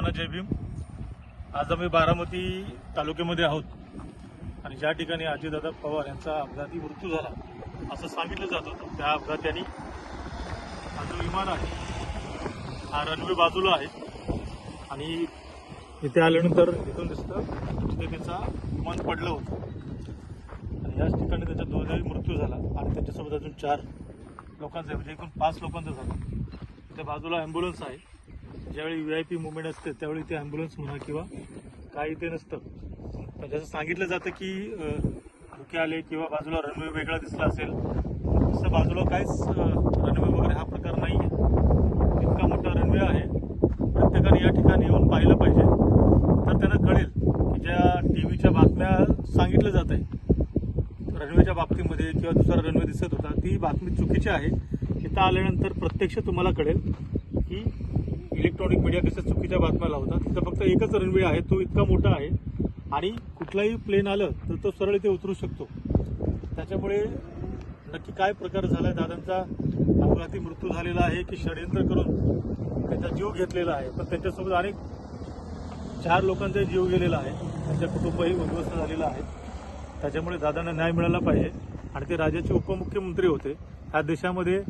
सर्वांना जय भीम। आज आम्ही बारामती तालुक्यामध्ये आहोत आणि ज्या ठिकाणी अजितदादा पवार यांचा अपघाती मृत्यू झाला असं सांगितलं जात होतं, त्या अपघाताने हा जो विमान आहे हा रनवे बाजूला आहे आणि इथे आल्यानंतर इथून दिसतं तिथे त्याचा मन पडलं होतं आणि याच ठिकाणी त्याचा दोघांचाही मृत्यू झाला आणि त्याच्यासोबत अजून 4 लोकांचा म्हणजे एकूण 5 लोकांचा झाला। इथे बाजूला ॲम्ब्युलन्स आहे, ज्यावेळी VIP मुवमेंट असते त्यावेळी ते ॲम्ब्युलन्स म्हणा किंवा काही ते नसतं, पण जसं सांगितलं जातं की धुके आले किंवा बाजूला रनवे वेगळा दिसला असेल, तसं बाजूला काहीच रनवे वगैरे हा प्रकार नाही आहे। इतका मोठा रनवे आहे, प्रत्येकाने या ठिकाणी येऊन पाहिलं पाहिजे, तर त्यांना कळेल की ज्या टीव्हीच्या बातम्या सांगितलं जात आहे रनवेच्या बाबतीमध्ये किंवा दुसरा रनवे दिसत होता ती बातमी चुकीची आहे। इथं आल्यानंतर प्रत्यक्ष तुम्हाला कळेल की इलेक्ट्रॉनिक मीडिया कसं चुकीच्या बातम्या लावतात। तिथं फक्त एकच रनवे आहे, तो इतका मोठा आहे आणि कुठलाही प्लेन आलं तर तो सरळ इथे उतरू शकतो। त्याच्यामुळे नक्की काय प्रकार झाला, दादांचा अपघाती मृत्यू झालेला आहे की षडयंत्र करून त्याचा जीव घेतलेला आहे, पण त्यांच्यासोबत अनेक 4 लोकांचा जीव गेलेला आहे, त्यांच्या कुटुंबही उद्ध्वस्त झालेलं आहे। त्याच्यामुळे दादांना न्याय मिळाला पाहिजे आणि ते राज्याचे उपमुख्यमंत्री होते। ह्या देशामध्ये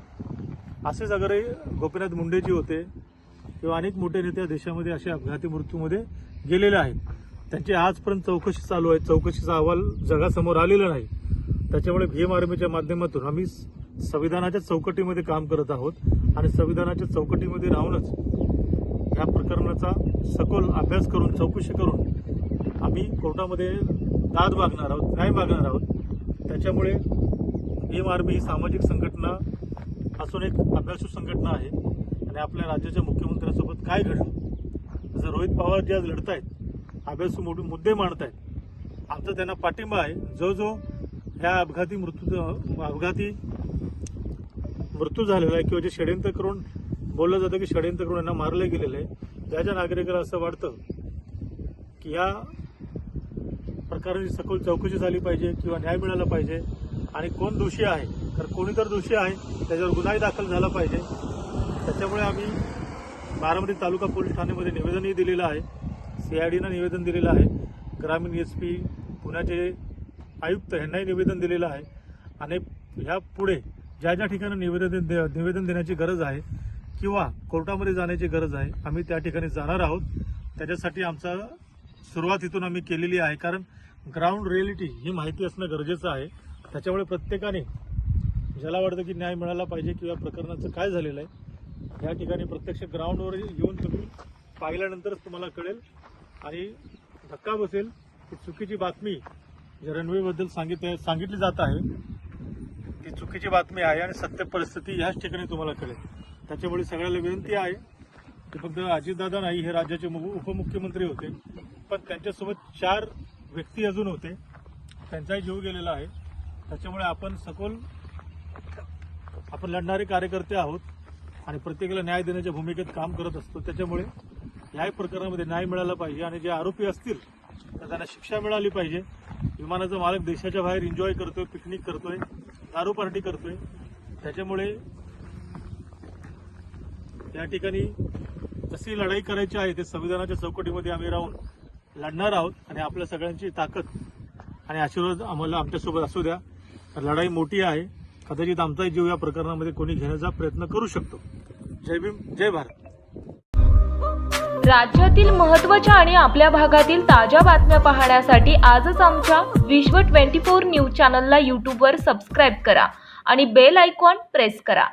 असेच अगर गोपीनाथ मुंडेजी होते किंवा अनेक मोठे नेते देशामध्ये असे अपघाती मृत्यूमध्ये गेलेले आहेत, त्यांची आजपर्यंत चौकशी चालू आहे, चौकशीचा अहवाल जगासमोर आलेला नाही। त्याच्यामुळे भीम आर्मीच्या माध्यमातून आम्ही संविधानाच्या चौकटीमध्ये काम करत आहोत आणि संविधानाच्या चौकटीमध्ये राहूनच या प्रकरणाचा सखोल अभ्यास करून चौकशी करून आम्ही कोर्टामध्ये दाद मागणार आहोत, न्याय मागणार आहोत। त्याच्यामुळे भीम आर्मी ही सामाजिक संघटना असून एक अभ्यासू संघटना आहे आणि आपल्या राज्याच्या मुख्यमंत्र्यांसोबत काय घडलं, जसं रोहित पवार जे आज लढत आहेत, अभ्यासू मुद्दे मांडत आहेत, आमचा त्यांना पाठिंबा आहे। जो ह्या अपघाती मृत्यू झालेला आहे किंवा जे षडयंत्र करून बोललं जातं की षडयंत्र करून यांना मारलं गेलेलं आहे, ज्या नागरिकाला असं वाटतं की या प्रकाराची सखोल चौकशी झाली पाहिजे किंवा न्याय मिळाला पाहिजे आणि कोण दोषी आहे, तर कोणी तर दोषी आहे त्याच्यावर गुन्हाही दाखल झाला पाहिजे। त्याच्यामुळे आम्ही बारामती तालुका पोलीस ठाण्यामध्ये निवेदनही दिलेलं आहे, CIDनं निवेदन दिलेलं आहे, ग्रामीण SP पुण्याचे आयुक्त यांनाही निवेदन दिलेलं आहे आणि ह्या पुढे ज्या ठिकाणी निवेदन देण्याची गरज आहे किंवा कोर्टामध्ये जाण्याची गरज आहे आम्ही त्या ठिकाणी जाणार आहोत। त्याच्यासाठी आमचा सुरुवात इथून आम्ही केलेली आहे, कारण ग्राउंड रिअलिटी ही माहिती असणं गरजेचं आहे। त्याच्यामुळे प्रत्येकाने ज्याला वाटतं की न्याय मिळाला पाहिजे किंवा प्रकरणाचं काय झालेलं आहे या ठिकाणी प्रत्यक्ष ग्राउंडवर येऊन तुम्ही पाहिल्यानंतरच तुम्हाला कळेल आणि धक्का बसेल की चुकीची बातमी जी रनवेबद्दल सांगितली जात आहे ती चुकीची बातमी आहे आणि सत्य परिस्थिती ह्याच ठिकाणी तुम्हाला कळेल। त्याच्यामुळे सगळ्याला विनंती आहे की फक्त अजितदादा नाही, हे राज्याचे उपमुख्यमंत्री होते, पण त्यांच्यासोबत 4 व्यक्ती अजून होते, त्यांचाही जीव गेलेला आहे। त्याच्यामुळे आपण लढणारे कार्यकर्ते आहोत आणि प्रत्येकाला न्याय देण्याच्या भूमिकेत काम करत असतो। त्याच्यामुळे याही प्रकरणामध्ये न्याय मिळाला पाहिजे आणि जे आरोपी असतील तर त्यांना शिक्षा मिळाली पाहिजे। विमानाचा मालक देशाच्या बाहेर एन्जॉय करतोय, पिकनिक करतोय, दारू पार्टी करतोय, त्याच्यामुळे या ठिकाणी जशी लढाई करायची आहे ते संविधानाच्या चौकटीमध्ये आम्ही राहून लढणार आहोत आणि आपल्या सगळ्यांची ताकद आणि आशीर्वाद आम्हाला आमच्यासोबत असू द्या। लढाई मोठी आहे, कदाचित आमचाही जीव या प्रकरणामध्ये कोणी घेण्याचा प्रयत्न करू शकतो। जय भीम, जय भारत। राज्यातील महत्त्वाच्या आणि आपल्या भागातील ताज्या बातम्या पाहण्यासाठी आजच आमच्या विश्व 24 न्यूज चॅनलला YouTubeवर सबस्क्राईब करा आणि बेल आयकॉन प्रेस करा।